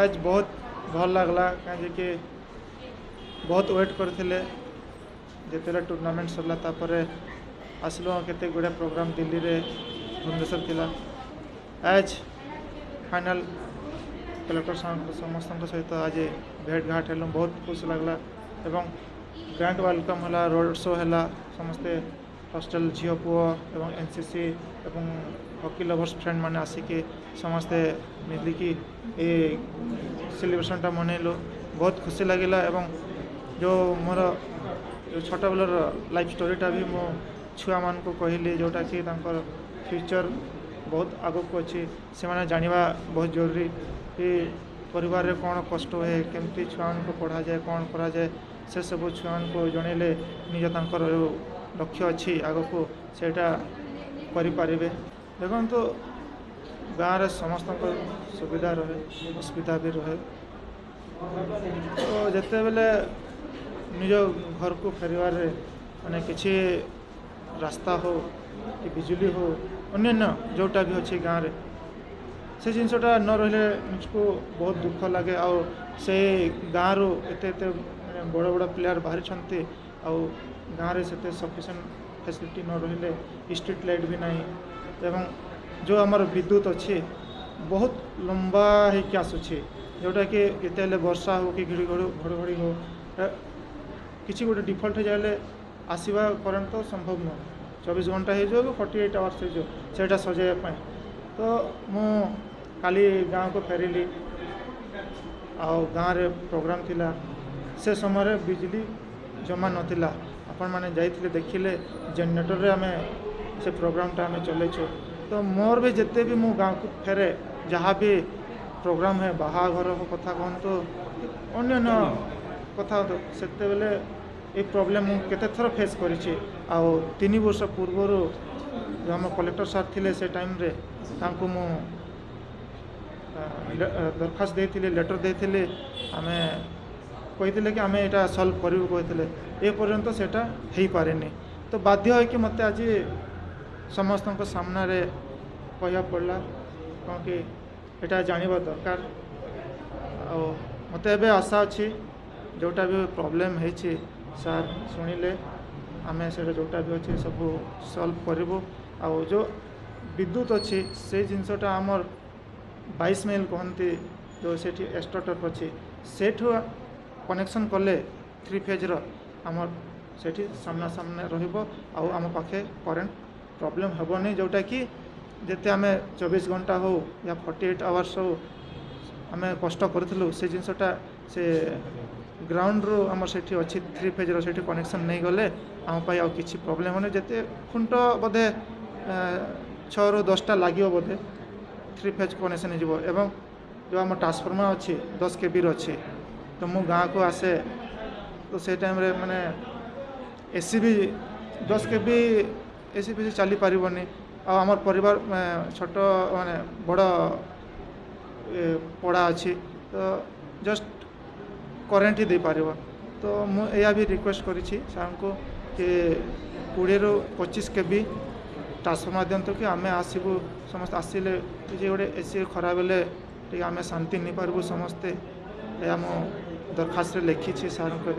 आज बहुत भल लगला कहीं बहुत वेट करते जिते टूर्नामेंट सरला आसलु केते गुड़े प्रोग्राम दिल्ली रे भुवनेश्वर थिला आज फाइनल कलेक्टर समस्त सहित आज भेट घाट हेलु बहुत खुश लगला एवं ग्रांड वेलकम है रोड शो है समस्ते हॉस्टल झील पुओ एवं एनसीसी एवं हॉकी लवर्स फ्रेंड मैंने आसिकी समस्ते मिलिकी ये सेलिब्रेशनटा मनइलु बहुत खुशी लगिला एवं जो मोर छोट बेलर लाइफ स्टोरीटा भी मो छुआ मान को कहली जोटा कि तांकर फ्यूचर बहुत आग को अच्छी से मैंने जानिबा बहुत जरूरी कि परिवार रे कौन कष्ट हुए केमती छुआ को पढ़ा जाए कौन करा जाए से सब छुआ को जनइले निज तांकर लक्ष्य अच्छी आग को सेटा करें देखो तो गाँव रे समस्त सुविधा रहे असुविधा भी रहे तो जिते बेले निज घर को फेरबार माने किसी रास्ता हो कि बिजुली हो अन्य जोटा भी अच्छी गाँव रे से जिनसटा न रही मुझको बहुत दुख लगे आ से गाँव रू एत बड़ बड़ प्लेयर बाहरी आउ गाँव से सफिशिएंट फैसिलिटी न रही स्ट्रीट लाइट भी नहीं एवं जो आमर विद्युत अच्छी बहुत लंबा होकर आसूँ जोटा कि जिते वर्षा हो कि घड़घड़ी हो किसी गोटे डिफल्ट हो जाए आसवा करेन्ट तो संभव नुह 24 घंटा हो 48 आवर्स हो सजाइवाई तो मु काली गाँव को फेरिली आउ गाँव रे प्रोग्राम थिला से समय बिजली जमा नथिला आपण माने जाइथिले देखिले जनरेटर रे आमे से प्रोग्रामटा आमे चलेछु तो मोर भी जिते भी मु गाँव को फेरे जहाँ भी प्रोग्राम है बाहाघर हो कथा कहतु अन्य कथा से बेले ये प्रोब्लेम मु केते थर फेस करिछि आ 3 वर्ष पूर्व जो आम कलेक्टर सार थिले से टाइम रे तांको मु दरखास्त देथिले लेटर देथिले आमे कहिथिले कि आमे एटा सॉल्व करिवु कहिथिले ए पर्यंत सेटा हेई पारेनी तो बाध्य है कि मते आज समस्त सामना रे कहया पड़ला क्योंकि एटा जानिबा दरकार आ मते एबे आशा अछि जोटा भी प्रॉब्लम है सार शुणिले आम से जोटा भी अच्छे सब सॉल्व करूँ आ जो विद्युत अच्छी से जिनसटा आमर 22 माइल कहती जो से एक्स्ट्राटर्फ अच्छी सेठू कनेक्शन कले 3 फेज आमर से सामना सामने रम पाखे करेन्ट प्रॉब्लम हेबनी जोटा कि जिते आम 24 घंटा हो या 48 आवर्स हो आम कष्ट करूँ से जिनसटा से ग्राउंड रू आमर से अच्छी 3 फेज से कनेक्शन नहीं गले आम किसी प्रॉब्लम होने जिते खुंट बोधे 6 ରୁ 10टा लगे बोधे 3 फेज कनेक्शन एवं जो आम ट्रांसफॉर्मर अच्छी 10 kV अच्छी तो मु गाँव को आसे तो से टाइम रे माने एसी भी 10 kV एसी भी चली पारनी आम परिवार छोट माने बड़ पड़ा अच्छी तो जस्ट करेन्ट ही दे पार तो मुझे भी रिक्वेस्ट करी सार को कि 20 ରୁ 25 kV ट्रांसफॉर्मर दिंतु कि आम आसबू समस्त आसिले किसी गोटे एसी खराब हेल्ले आम शांति नहीं पार्बू समस्ते यह मो दरखास्त लिखी सार को